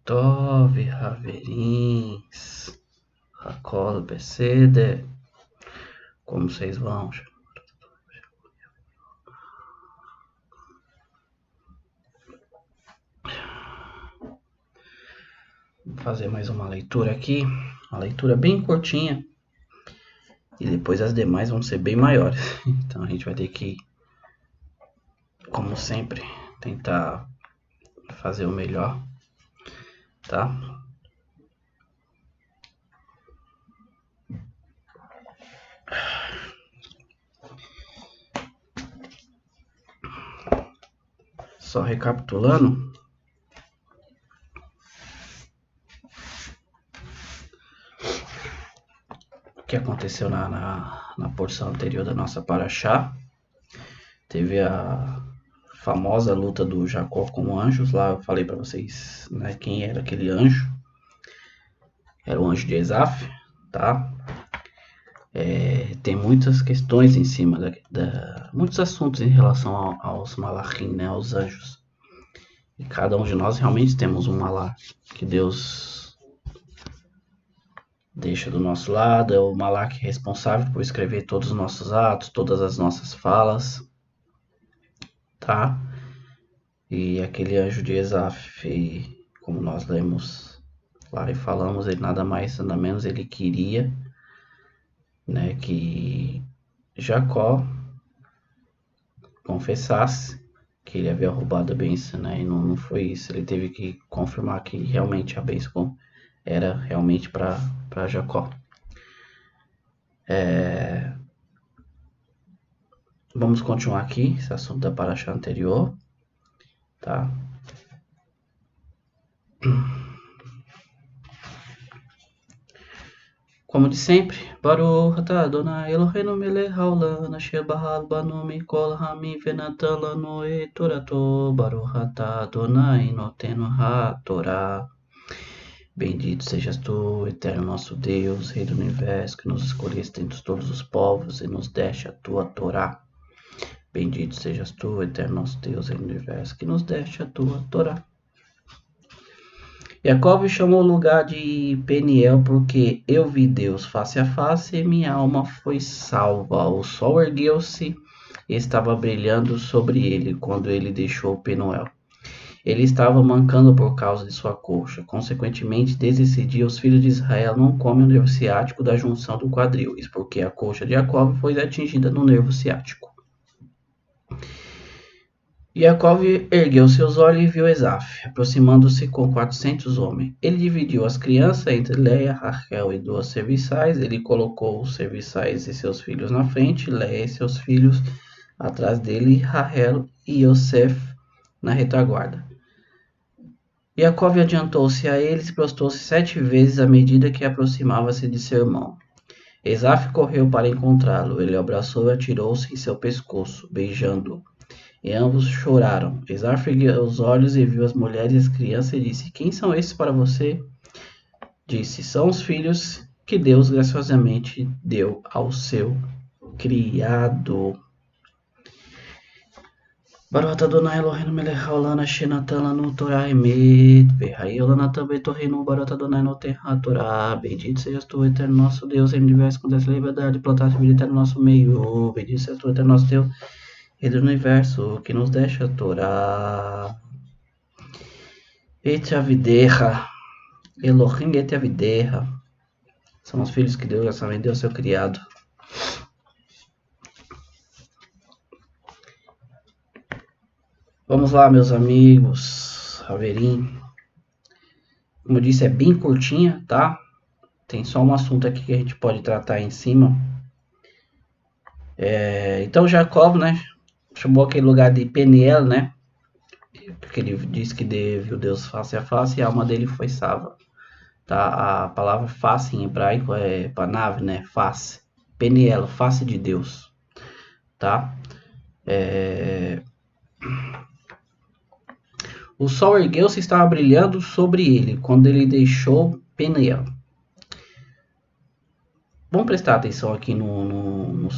Tov Haverins, Hakol Beseder. Como vocês vão? Vou fazer mais uma leitura aqui, uma leitura bem curtinha, e depois as demais vão ser bem maiores. Então a gente vai ter que, como sempre, tentar fazer o melhor, tá? Só recapitulando, o que aconteceu na porção anterior da nossa Paraxá. Teve a famosa luta do Jacó com anjos. Lá eu falei para vocês, né, quem era aquele anjo. Era o anjo de Esaf, tá? Tem muitas questões em cima muitos assuntos em relação aos malachim, né, aos anjos. E cada um de nós realmente temos um malach que Deus deixa do nosso lado. É o malach responsável por escrever todos os nossos atos, todas as nossas falas, tá? E aquele anjo de Esaf, como nós lemos lá e falamos, ele nada mais nada menos ele queria, né, que Jacó confessasse que ele havia roubado a bênção, né? E não foi isso. Ele teve que confirmar que realmente a bênção era realmente para Jacó. Vamos continuar aqui esse assunto da paraxá anterior, tá? Como de sempre, Baruch atah Adonai Eloheinu melech haolam asher bahal banu mikol hamim venatan lanu et torato. Baruch atah Adonai notenu ha-torah. Bendito sejas tu, eterno nosso Deus, Rei do Universo, que nos escolheste entre todos os povos e nos deste a tua Torá. Bendito sejas tu, eterno nosso Deus, Rei do Universo, que nos deste a tua Torá. Jacob chamou o lugar de Peniel porque eu vi Deus face a face e minha alma foi salva. O sol ergueu-se e estava brilhando sobre ele quando ele deixou Penuel. Ele estava mancando por causa de sua coxa. Consequentemente, desde esse dia, os filhos de Israel não comem o nervo ciático da junção do quadril, isso porque a coxa de Jacob foi atingida no nervo ciático. Jacob ergueu seus olhos e viu Esaf, aproximando-se com 400 homens. Ele dividiu as crianças entre Leia, Rachel e 2 serviçais. Ele colocou os serviçais e seus filhos na frente, Leia e seus filhos atrás dele, Rachel e Yosef na retaguarda. Jacob adiantou-se a eles e prostrou-se 7 vezes à medida que aproximava-se de seu irmão. Esaf correu para encontrá-lo. Ele o abraçou e atirou-se em seu pescoço, beijando-o. E ambos choraram. Esaf ergueu os olhos e viu as mulheres e as crianças e disse: Quem são esses para você? Disse: São os filhos que Deus graciosamente deu ao seu criado. Baruch atah Adonai Eloheinu melech haolam asher natan lanu Torah emet ve'hayol natan betorreinu. Baruch atah Adonai noten ha-Torah. Bendito sejas tu, eterno nosso Deus, em universo com dessa liberdade, plantaste vida eterna no nosso meio. Bendito sejas tu, eterno nosso Deus, Rei do Universo, que nos deixa a Torá. Et avidecha, Elohim et avidecha. São os filhos que Deus graciosamente deu ao seu criado. Vamos lá, meus amigos, Haverim. Como eu disse, é bem curtinha, tá? Tem só um assunto aqui que a gente pode tratar em cima. Então Jacob, né, chamou aquele lugar de Peniel, né? Porque ele disse que viu Deus face a face e a alma dele foi salva. Tá? A palavra face em hebraico é panav, né? Face. Peniel, face de Deus. Tá? O sol ergueu-se e estava brilhando sobre ele quando ele deixou Peniel. Vamos prestar atenção aqui no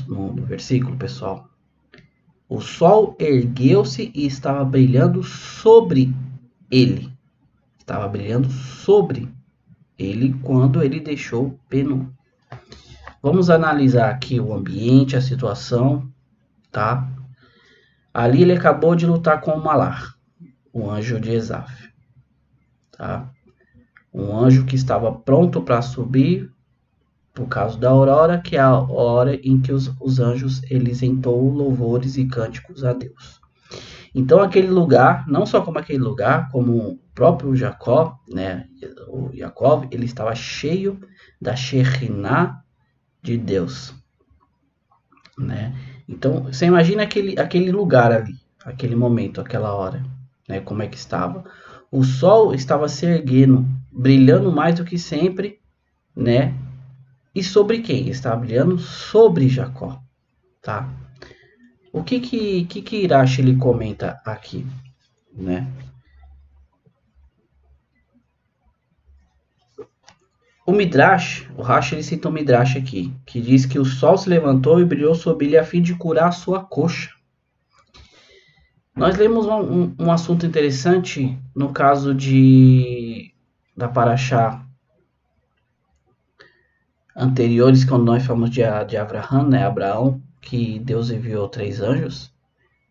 versículo, pessoal. O sol ergueu-se e estava brilhando sobre ele. estava brilhando sobre ele quando ele deixou Penu. Vamos analisar aqui o ambiente, a situação, tá? Ali ele acabou de lutar com o Malar, o anjo de Esaf, tá? Um anjo que estava pronto para subir por causa da aurora, que é a hora em que os anjos eles entoam louvores e cânticos a Deus. Então aquele lugar, não só como aquele lugar, como o próprio Jacó, né, o Jacob, ele estava cheio da Shekhinah de Deus, né? Então você imagina aquele lugar ali, aquele momento, aquela hora, né, como é que estava. O sol estava se erguendo, brilhando mais do que sempre, né? E sobre quem? Estava brilhando sobre Jacó, tá? O que Irache ele comenta aqui, né? O Midrash, o Rashi ele cita um Midrash aqui, que diz que o sol se levantou e brilhou sobre ele a fim de curar a sua coxa. Nós lemos um assunto interessante no caso da Parashá anteriores, quando nós falamos de Abraham, né, Abraão, que Deus enviou 3 anjos.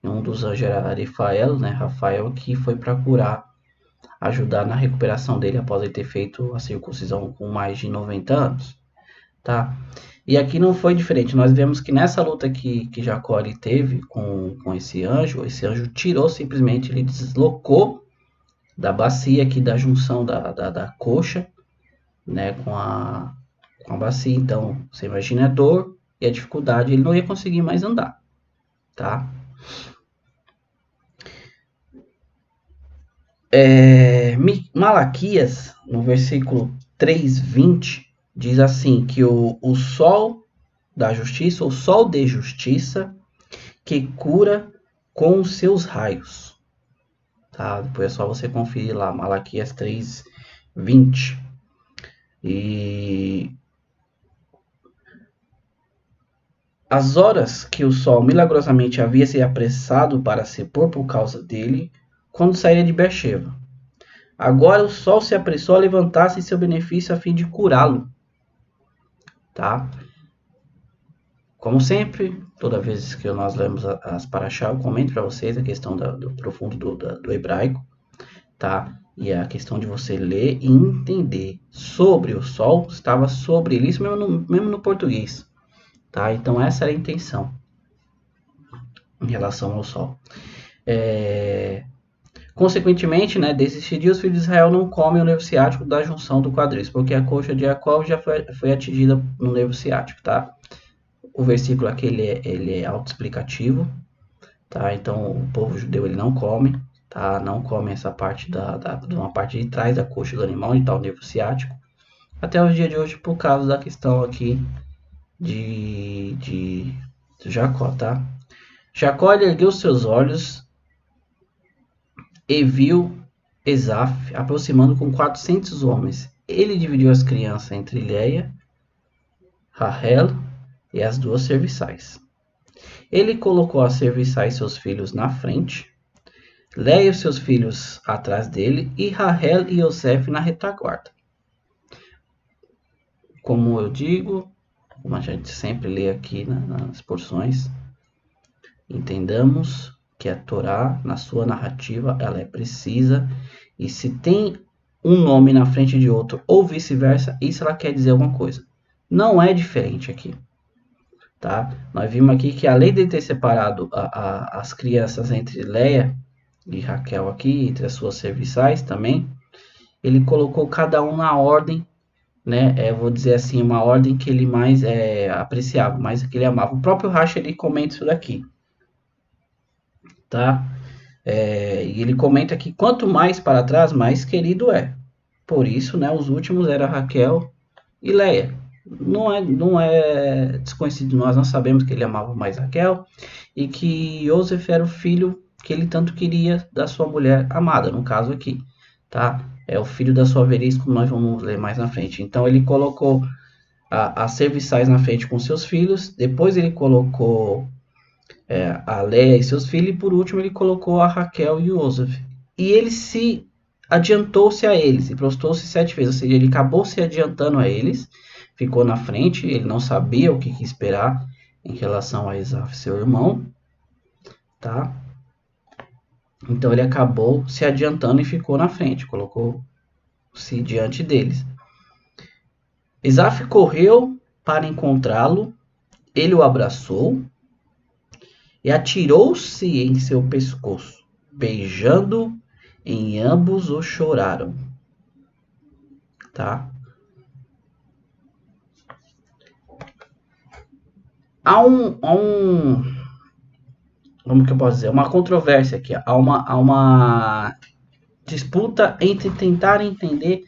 Um dos anjos era Rafael, né, Rafael, que foi para curar, ajudar na recuperação dele após ele ter feito a circuncisão com mais de 90 anos, tá? E aqui não foi diferente. Nós vemos que nessa luta que Jacó ele teve com esse anjo tirou simplesmente, ele deslocou da bacia aqui, da junção da coxa, né, com a bacia. Então, você imagina a dor e a dificuldade, ele não ia conseguir mais andar, tá? Malaquias, no versículo 3:20, diz assim, que o sol da justiça, o sol de justiça, que cura com os seus raios. Tá? Depois é só você conferir lá, Malaquias 3:20. E as horas que o sol milagrosamente havia se apressado para se pôr por causa dele, quando sairia de Beersheba. Agora o sol se apressou a levantar-se em seu benefício a fim de curá-lo. Tá? Como sempre, toda vez que nós lemos as Parashá, eu comento para vocês a questão do profundo do hebraico, tá? E a questão de você ler e entender sobre o sol, estava sobre ele, isso mesmo no português, tá? Então essa era a intenção em relação ao sol. Consequentemente, né, desses dias os filhos de Israel não comem o nervo ciático da junção do quadris, porque a coxa de Jacó já foi atingida no nervo ciático, tá? O versículo aqui ele é autoexplicativo, tá? Então o povo judeu ele não come, tá? Não come essa parte de uma parte de trás da coxa do animal, onde está o nervo ciático, até o dia de hoje por causa da questão aqui de Jacó, tá? Jacó ergueu seus olhos e viu Esaf aproximando com 400 homens. Ele dividiu as crianças entre Leia, Rahel e as 2 serviçais. Ele colocou as serviçais seus filhos na frente, Leia e seus filhos atrás dele, e Rahel e Yosef na retaguarda. Como eu digo, como a gente sempre lê aqui nas porções, entendamos que a Torá, na sua narrativa, ela é precisa, e se tem um nome na frente de outro, ou vice-versa, isso ela quer dizer alguma coisa. Não é diferente aqui. Tá? Nós vimos aqui que além de ter separado as crianças entre Leia e Raquel aqui, entre as suas serviçais também, ele colocou cada um na ordem, né? Vou dizer assim, uma ordem que ele mais apreciava, mais que ele amava. O próprio Rashi ele comenta isso daqui, tá? E ele comenta que quanto mais para trás, mais querido é. Por isso, né, os últimos eram Raquel e Leia. Não é desconhecido, nós não sabemos que ele amava mais Raquel e que Yosef era o filho que ele tanto queria da sua mulher amada, no caso aqui, tá? É o filho da sua velhice, como nós vamos ler mais na frente. Então ele colocou as serviçais na frente com seus filhos, depois ele colocou a Leia e seus filhos, e por último ele colocou a Raquel e o Yosef. E ele se adiantou-se a eles e prostrou-se 7 vezes. Ou seja, ele acabou se adiantando a eles, ficou na frente, ele não sabia o que esperar em relação a Esaf, seu irmão, tá? Então ele acabou se adiantando e ficou na frente, colocou-se diante deles. Esaf correu para encontrá-lo, ele o abraçou e atirou-se em seu pescoço, beijando em ambos o choraram. Tá? Há como que eu posso dizer? Uma controvérsia aqui. Há uma disputa entre tentar entender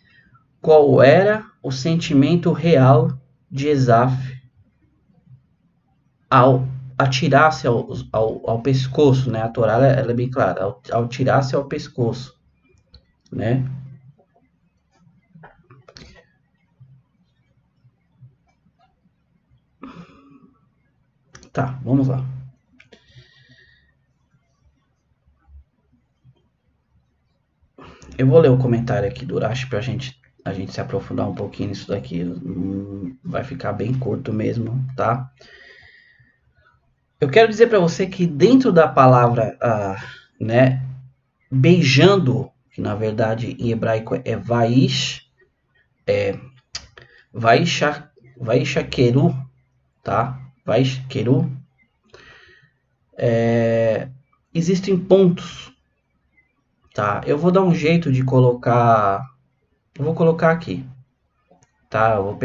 qual era o sentimento real de Esaf ao atirar-se ao pescoço, né? A Torá ela é bem clara, ao tirar-se ao pescoço, né? Tá, vamos lá. Eu vou ler o comentário aqui do Urashi pra a gente se aprofundar um pouquinho nisso daqui. Vai ficar bem curto mesmo, tá? Eu quero dizer para você que dentro da palavra, né, beijando, que na verdade em hebraico é vaish, vaishakeru, tá? Vaishakeru, existem pontos, tá? Eu vou dar um jeito de colocar, eu vou colocar aqui, tá? Eu vou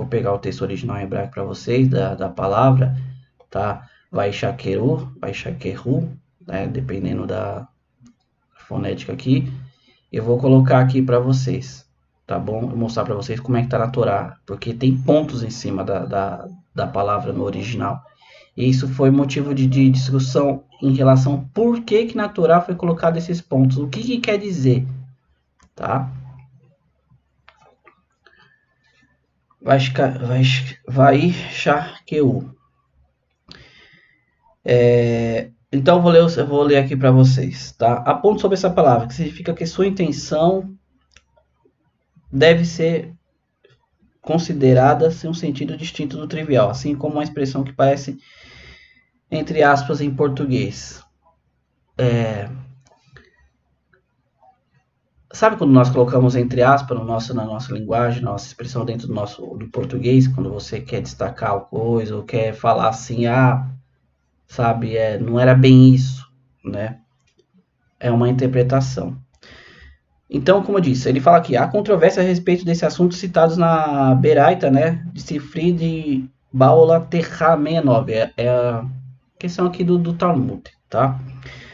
pegar o texto original em hebraico para vocês da palavra, tá? Vaishakeru, né? Dependendo da fonética aqui, eu vou colocar aqui para vocês, tá bom? Vou mostrar para vocês como é que tá na Torá, porque tem pontos em cima da palavra no original. E isso foi motivo de discussão em relação por que na Torá foi colocado esses pontos, o que quer dizer, tá? Vaishakeru. Então eu vou ler aqui para vocês, tá? Há pontos sobre essa palavra, que significa que sua intenção deve ser considerada sem um sentido distinto do trivial, assim como uma expressão que parece entre aspas em português. Sabe quando nós colocamos entre aspas na nossa linguagem, na nossa expressão dentro do português, quando você quer destacar a coisa ou quer falar assim, sabe, não era bem isso, né? É uma interpretação. Então, como eu disse, ele fala aqui, há controvérsia a respeito desse assunto citados na Beraita, né, de Sifri de Baola Terra 69, é a questão aqui do Talmud, tá?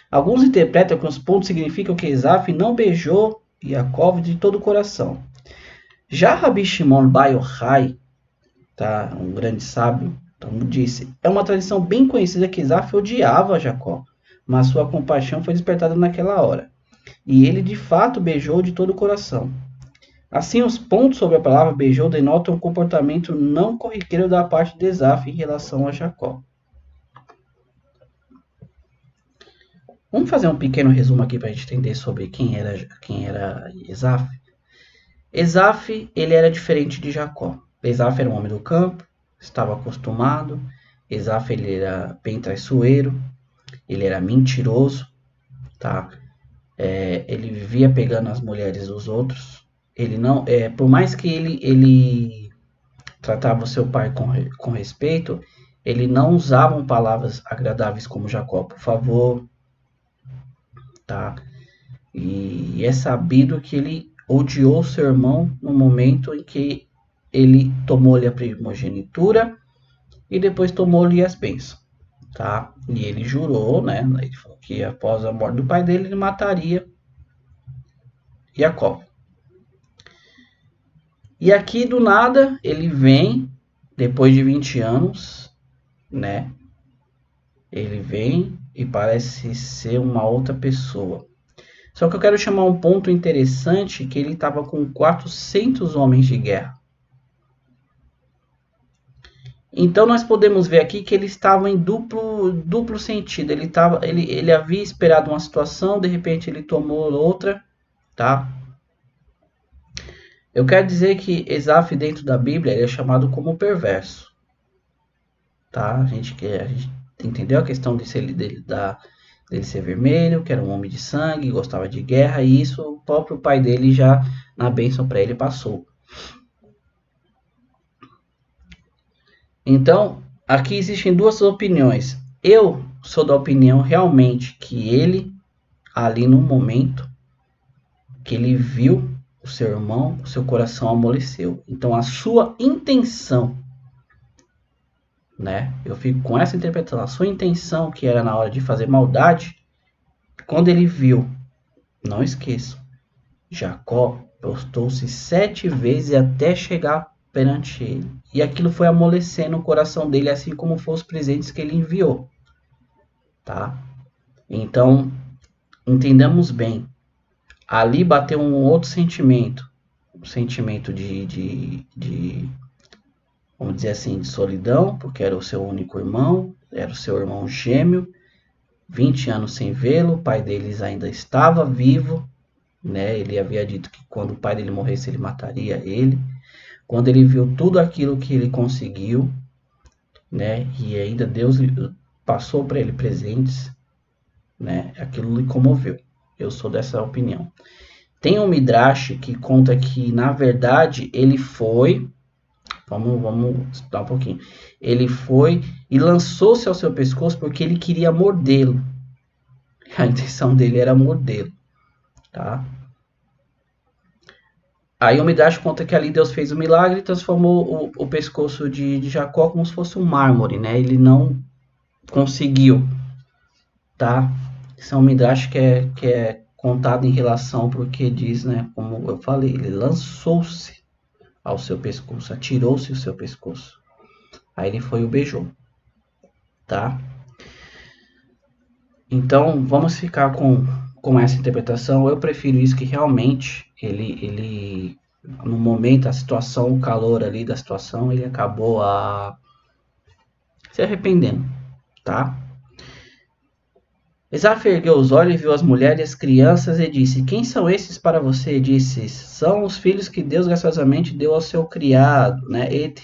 Alguns interpretam que os pontos significam que Esaf não beijou Yaakov de todo o coração. Já Rabi Shimon Bar Yochai, tá, um grande sábio, Talmud disse, é uma tradição bem conhecida que Esaf odiava Jacó, mas sua compaixão foi despertada naquela hora. E ele de fato beijou de todo o coração. Assim, os pontos sobre a palavra beijou denotam um comportamento não corriqueiro da parte de Esaf em relação a Jacó. Vamos fazer um pequeno resumo aqui para a gente entender sobre quem era Esaf. Esaf, ele era diferente de Jacó. Esaf era um homem do campo, estava acostumado. Esaf, ele era bem traiçoeiro, ele era mentiroso, tá? Ele vivia pegando as mulheres dos outros. Ele não, por mais que ele tratava o seu pai com respeito, ele não usava palavras agradáveis como Jacó, por favor, tá? E é sabido que ele odiou seu irmão no momento em que ele tomou-lhe a primogenitura e depois tomou-lhe as bênçãos, tá? E ele jurou, né? Ele falou que após a morte do pai dele, ele mataria Jacó. E aqui do nada ele vem, depois de 20 anos, né? Ele vem e parece ser uma outra pessoa. Só que eu quero chamar um ponto interessante, que ele estava com 400 homens de guerra. Então nós podemos ver aqui que ele estava em duplo sentido. Ele havia esperado uma situação, de repente ele tomou outra, tá? Eu quero dizer que Esaf dentro da Bíblia ele é chamado como perverso, tá? A gente entendeu a questão dele ser vermelho, que era um homem de sangue, gostava de guerra, e isso o próprio pai dele já na bênção para ele passou. Então, aqui existem duas opiniões. Eu sou da opinião realmente que ele, ali no momento que ele viu o seu irmão, o seu coração amoleceu. Então, a sua intenção, né? Eu fico com essa interpretação. A sua intenção, que era na hora de fazer maldade, quando ele viu, não esqueça, Jacó prostou-se 7 vezes até chegar perante ele. E aquilo foi amolecendo o coração dele, assim como foram os presentes que ele enviou. Tá? Então, entendamos bem. Ali bateu um outro sentimento. Um sentimento de vamos dizer assim, de solidão, porque era o seu único irmão, era o seu irmão gêmeo, 20 anos sem vê-lo, o pai deles ainda estava vivo, né? Ele havia dito que quando o pai dele morresse, ele mataria ele. Quando ele viu tudo aquilo que ele conseguiu, né? E ainda Deus passou para ele presentes, né? Aquilo lhe comoveu. Eu sou dessa opinião. Tem um Midrash que conta que, na verdade, ele foi... Vamos estudar um pouquinho. Ele foi e lançou-se ao seu pescoço porque ele queria mordê-lo. A intenção dele era mordê-lo, tá? Aí o Midrash conta que ali Deus fez o milagre e transformou o pescoço de Jacó como se fosse um mármore, né? Ele não conseguiu, tá? Isso é um Midrash que é contado em relação porque diz, né? Como eu falei, ele lançou-se ao seu pescoço, atirou-se o seu pescoço. Aí ele foi e o beijou, tá? Então, vamos ficar com essa interpretação. Eu prefiro isso, que realmente ele no momento, a situação, o calor ali da situação, ele acabou se arrependendo, tá? Esaf ergueu os olhos e viu as mulheres e as crianças e disse: Quem são esses para você? E disse: São os filhos que Deus graciosamente deu ao seu criado, né? Et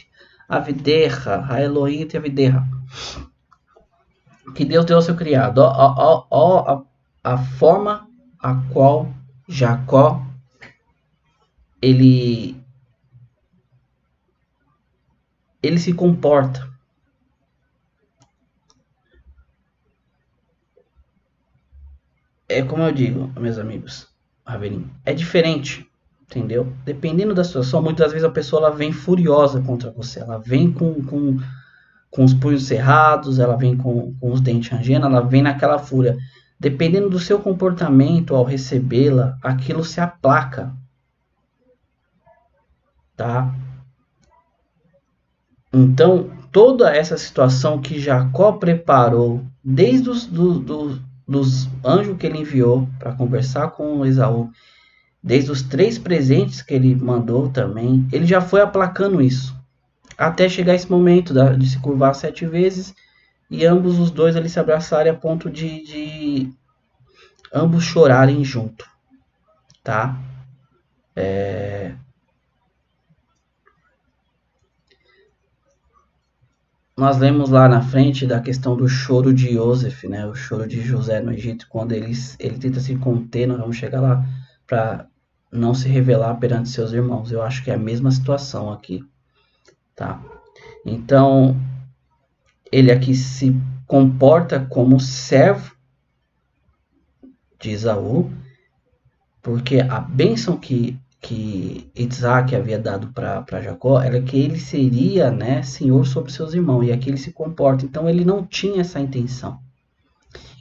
Aviderra, a Elohim et Aviderra. Que Deus deu ao seu criado. A forma a qual Jacó ele se comporta. É como eu digo, meus amigos, Ravelim, é diferente, entendeu? Dependendo da situação, muitas vezes a pessoa ela vem furiosa contra você, ela vem com os punhos cerrados, ela vem com os dentes rangendo, ela vem naquela fúria. Dependendo do seu comportamento ao recebê-la, aquilo se aplaca, tá? Então, toda essa situação que Jacó preparou, desde dos anjos que ele enviou para conversar com Esaú, desde os 3 presentes que ele mandou também, ele já foi aplacando isso, até chegar esse momento de se curvar 7 vezes e ambos os dois ali se abraçarem a ponto de ambos chorarem junto, tá? Nós lemos lá na frente da questão do choro de Joseph, né? O choro de José no Egito, quando ele tenta se conter, nós vamos chegar lá, para não se revelar perante seus irmãos. Eu acho que é a mesma situação aqui, tá? Então, ele aqui se comporta como servo de Esaú, porque a bênção que Isaac havia dado para Jacó era que ele seria, né, senhor sobre seus irmãos, e aqui ele se comporta. Então ele não tinha essa intenção.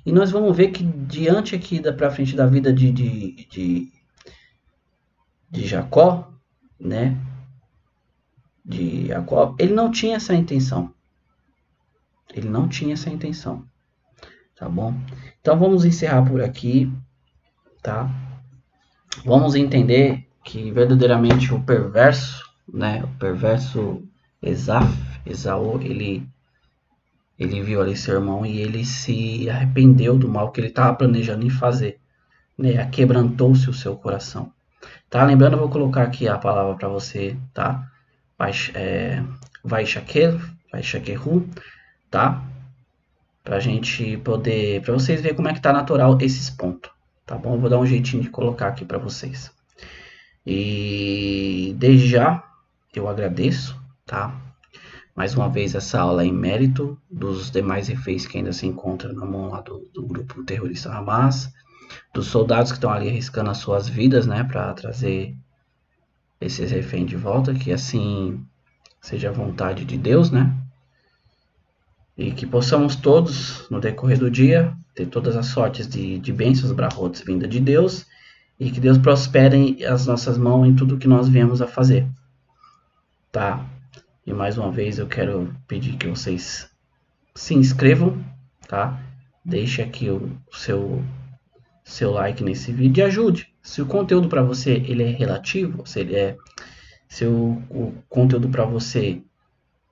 E nós vamos ver que diante aqui para frente da vida de Jacó, né, de Jacó, ele não tinha essa intenção. Ele não tinha essa intenção. Tá bom? Então vamos encerrar por aqui, tá? Vamos entender que verdadeiramente o perverso, né, o perverso Esaú, ele viu ali seu irmão e ele se arrependeu do mal que ele estava planejando em fazer, né, aquebrantou-se o seu coração. Tá? Lembrando, eu vou colocar aqui a palavra para você, tá? Vaishakeru, tá? Pra gente poder, para vocês verem como é que tá natural esses pontos, tá bom? Eu vou dar um jeitinho de colocar aqui para vocês. E desde já eu agradeço, tá? Mais uma vez essa aula é em mérito dos demais reféns que ainda se encontram na mão lá do grupo terrorista Hamas, dos soldados que estão ali arriscando as suas vidas, né, para trazer esses reféns de volta, que assim seja a vontade de Deus, né? E que possamos todos, no decorrer do dia, ter todas as sortes de bênçãos, brahrotes, vinda de Deus, e que Deus prospere as nossas mãos em tudo que nós viemos a fazer, tá? E mais uma vez eu quero pedir que vocês se inscrevam, tá? Deixe aqui o seu like nesse vídeo e ajude. Se o conteúdo para você ele é relativo, se o conteúdo para você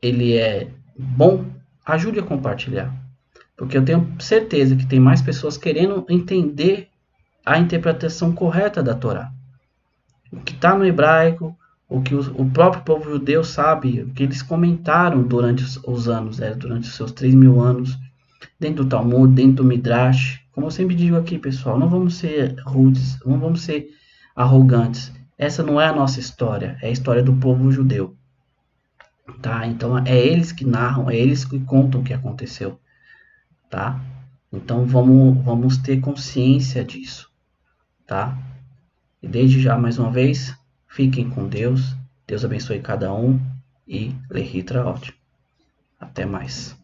ele é bom, ajude a compartilhar. Porque eu tenho certeza que tem mais pessoas querendo entender a interpretação correta da Torá. O que está no hebraico, o que o próprio povo judeu sabe, o que eles comentaram durante os anos, durante os seus 3.000 anos, dentro do Talmud, dentro do Midrash. Como eu sempre digo aqui, pessoal, não vamos ser rudes, não vamos ser arrogantes. Essa não é a nossa história, é a história do povo judeu. Tá? Então é eles que narram, é eles que contam o que aconteceu. Tá? Então vamos ter consciência disso. Tá? E desde já, mais uma vez, fiquem com Deus. Deus abençoe cada um e Lehi Traot. Até mais.